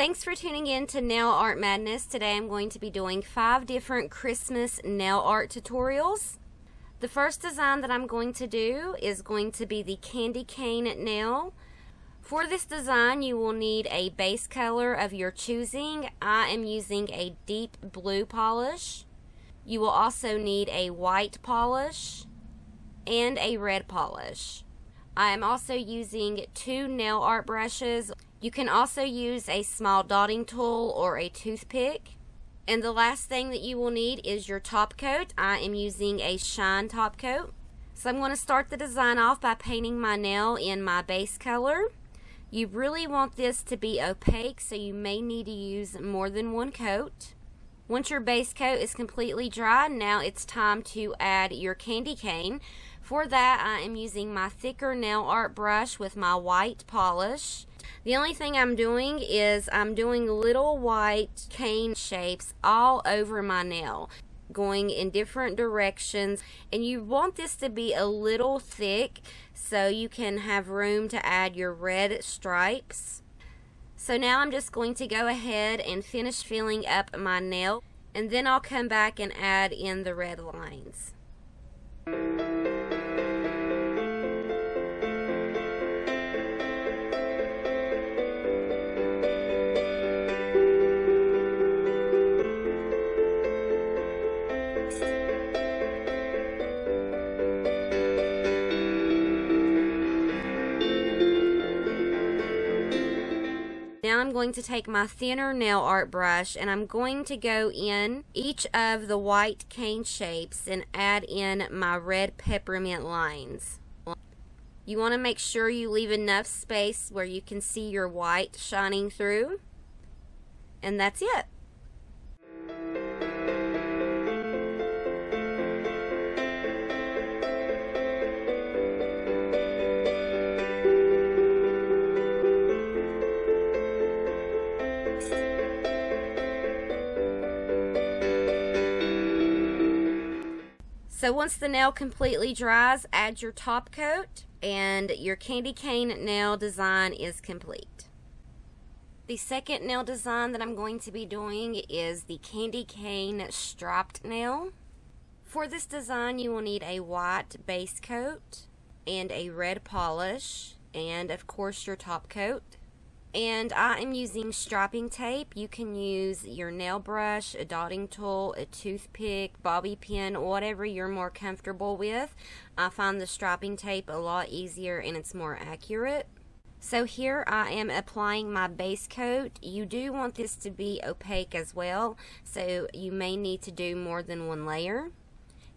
Thanks for tuning in to Nail Art Madness. Today I'm going to be doing 5 different Christmas nail art tutorials. The first design that I'm going to do is going to be the candy cane nail. For this design you will need a base color of your choosing. I am using a deep blue polish. You will also need a white polish and a red polish. I am also using 2 nail art brushes. You can also use a small dotting tool or a toothpick. And the last thing that you will need is your top coat. I am using a shine top coat. So I'm going to start the design off by painting my nail in my base color. You really want this to be opaque, so you may need to use more than one coat. Once your base coat is completely dry, now it's time to add your candy cane. For that, I am using my thicker nail art brush with my white polish. The only thing I'm doing is I'm doing little white cane shapes all over my nail, going in different directions, and you want this to be a little thick so you can have room to add your red stripes. So now I'm just going to go ahead and finish filling up my nail, and then I'll come back and add in the red lines. Now I'm going to take my thinner nail art brush and I'm going to go in each of the white cane shapes and add in my red peppermint lines. You want to make sure you leave enough space where you can see your white shining through. And that's it. So once the nail completely dries, add your top coat and your candy cane nail design is complete. The second nail design that I'm going to be doing is the candy cane striped nail. For this design you will need a white base coat and a red polish and of course your top coat. And I am using striping tape. You can use your nail brush, a dotting tool, a toothpick, bobby pin, whatever you're more comfortable with. I find the striping tape a lot easier and it's more accurate. So here I am applying my base coat. You do want this to be opaque as well, so you may need to do more than one layer.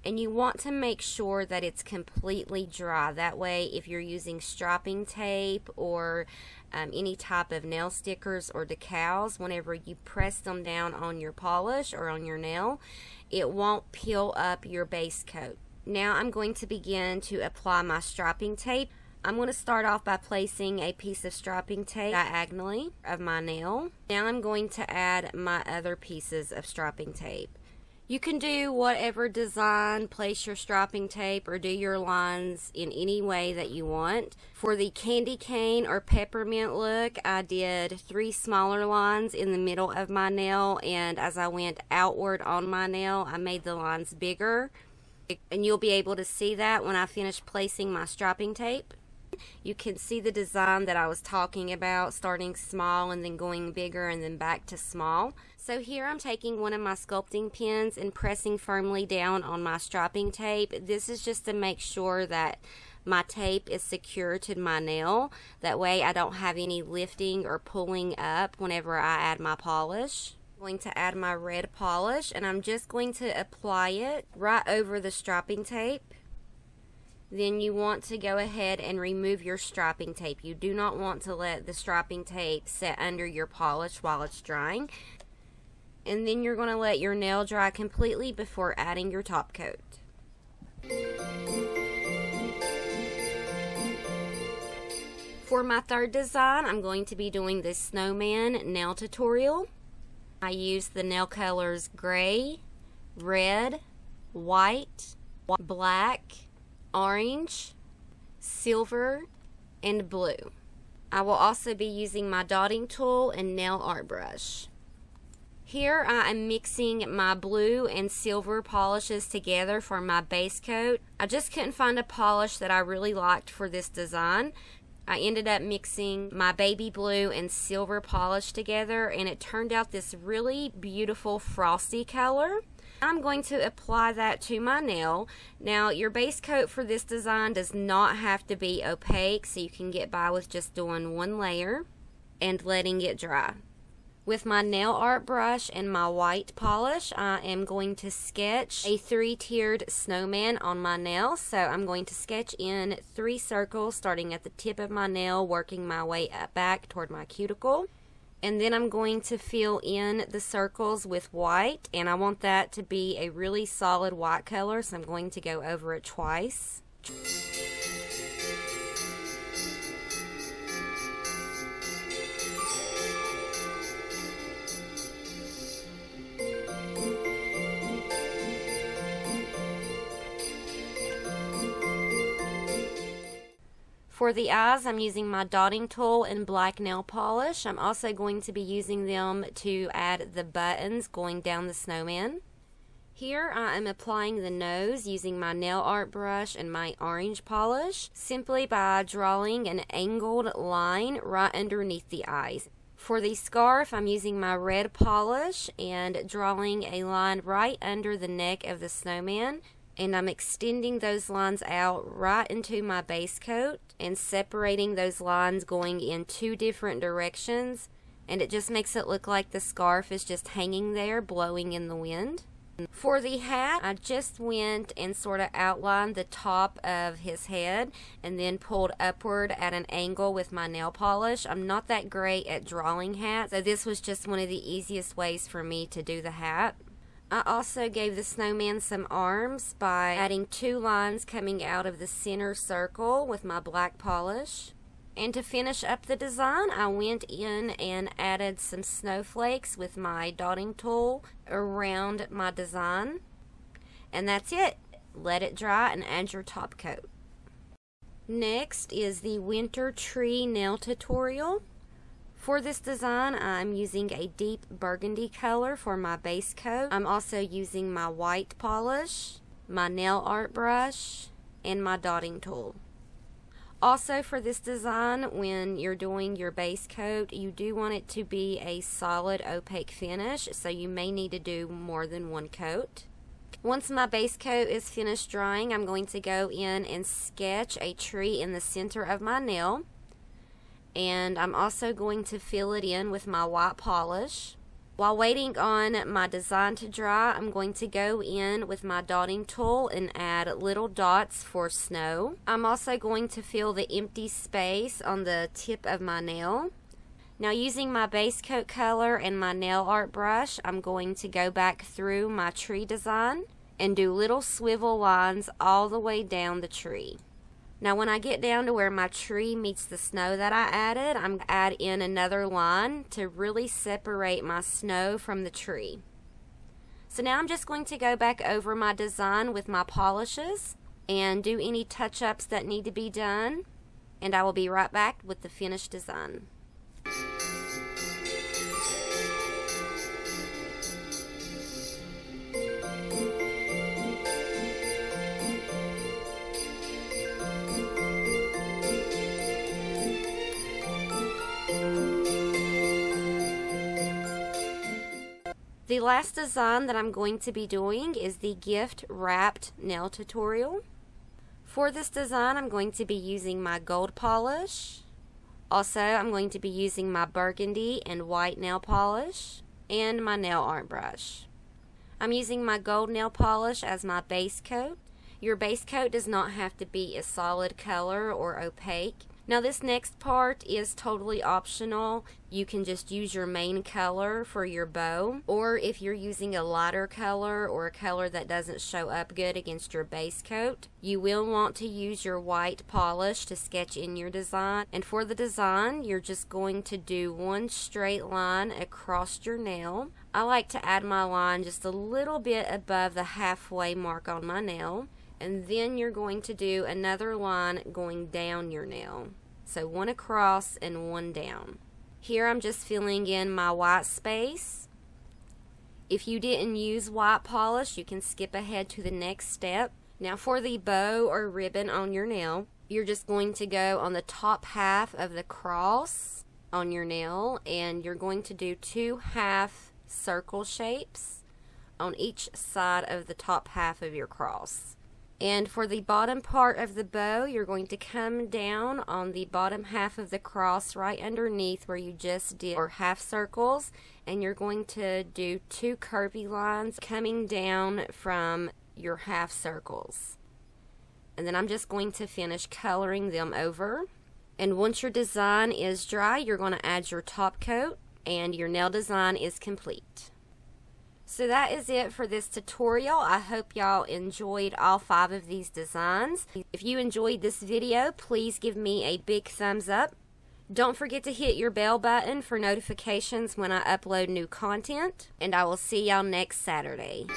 And you want to make sure that it's completely dry. That way, if you're using striping tape or any type of nail stickers or decals, whenever you press them down on your polish or on your nail, it won't peel up your base coat. Now I'm going to begin to apply my striping tape. I'm going to start off by placing a piece of striping tape diagonally of my nail. Now I'm going to add my other pieces of striping tape. You can do whatever design, place your striping tape, or do your lines in any way that you want. For the candy cane or peppermint look, I did 3 smaller lines in the middle of my nail, and as I went outward on my nail, I made the lines bigger. And you'll be able to see that when I finish placing my striping tape. You can see the design that I was talking about, starting small and then going bigger and then back to small. So here I'm taking one of my sculpting pins and pressing firmly down on my striping tape. This is just to make sure that my tape is secure to my nail. That way I don't have any lifting or pulling up whenever I add my polish. I'm going to add my red polish and I'm just going to apply it right over the striping tape. Then you want to go ahead and remove your striping tape. You do not want to let the striping tape sit under your polish while it's drying. And then you're going to let your nail dry completely before adding your top coat. For my third design, I'm going to be doing this Snowman nail tutorial. I used the nail colors gray, red, white, black, orange, silver, and blue. I will also be using my dotting tool and nail art brush. Here I am mixing my blue and silver polishes together for my base coat. I just couldn't find a polish that I really liked for this design. I ended up mixing my baby blue and silver polish together, and it turned out this really beautiful frosty color. I'm going to apply that to my nail. Now, your base coat for this design does not have to be opaque, so you can get by with just doing one layer and letting it dry. With my nail art brush and my white polish, I am going to sketch a 3-tiered snowman on my nail. So I'm going to sketch in 3 circles starting at the tip of my nail, working my way up back toward my cuticle. And then I'm going to fill in the circles with white, and I want that to be a really solid white color, so I'm going to go over it twice. For the eyes, I'm using my dotting tool and black nail polish. I'm also going to be using them to add the buttons going down the snowman. Here I am applying the nose using my nail art brush and my orange polish, simply by drawing an angled line right underneath the eyes. For the scarf, I'm using my red polish and drawing a line right under the neck of the snowman. And I'm extending those lines out right into my base coat and separating those lines going in 2 different directions, and it just makes it look like the scarf is just hanging there blowing in the wind. For the hat, I just went and sort of outlined the top of his head and then pulled upward at an angle with my nail polish. I'm not that great at drawing hats, so this was just one of the easiest ways for me to do the hat. I also gave the snowman some arms by adding 2 lines coming out of the center circle with my black polish. And to finish up the design, I went in and added some snowflakes with my dotting tool around my design. And that's it. Let it dry and add your top coat. Next is the winter tree nail tutorial. For this design, I'm using a deep burgundy color for my base coat. I'm also using my white polish, my nail art brush, and my dotting tool. Also for this design, when you're doing your base coat, you do want it to be a solid opaque finish, so you may need to do more than 1 coat. Once my base coat is finished drying, I'm going to go in and sketch a tree in the center of my nail. And I'm also going to fill it in with my white polish. While waiting on my design to dry, I'm going to go in with my dotting tool and add little dots for snow. I'm also going to fill the empty space on the tip of my nail. Now, using my base coat color and my nail art brush, I'm going to go back through my tree design and do little swivel lines all the way down the tree. Now when I get down to where my tree meets the snow that I added, I'm going to add in another line to really separate my snow from the tree. So now I'm just going to go back over my design with my polishes and do any touch-ups that need to be done, and I will be right back with the finished design. The last design that I'm going to be doing is the gift wrapped nail tutorial. For this design, I'm going to be using my gold polish. Also, I'm going to be using my burgundy and white nail polish and my nail art brush. I'm using my gold nail polish as my base coat. Your base coat does not have to be a solid color or opaque. Now this next part is totally optional. You can just use your main color for your bow, or if you're using a lighter color or a color that doesn't show up good against your base coat, you will want to use your white polish to sketch in your design. And for the design, you're just going to do one straight line across your nail. I like to add my line just a little bit above the halfway mark on my nail. And then you're going to do another line going down your nail. So one across and one down. Here I'm just filling in my white space. If you didn't use white polish, you can skip ahead to the next step. Now for the bow or ribbon on your nail, you're just going to go on the top half of the cross on your nail, and you're going to do 2 half circle shapes on each side of the top half of your cross. And for the bottom part of the bow, you're going to come down on the bottom half of the cross right underneath where you just did your half circles, and you're going to do 2 curvy lines coming down from your half circles. And then I'm just going to finish coloring them over. And once your design is dry, you're going to add your top coat and your nail design is complete. So that is it for this tutorial. I hope y'all enjoyed all 5 of these designs. If you enjoyed this video, please give me a big thumbs up. Don't forget to hit your bell button for notifications when I upload new content. And I will see y'all next Saturday.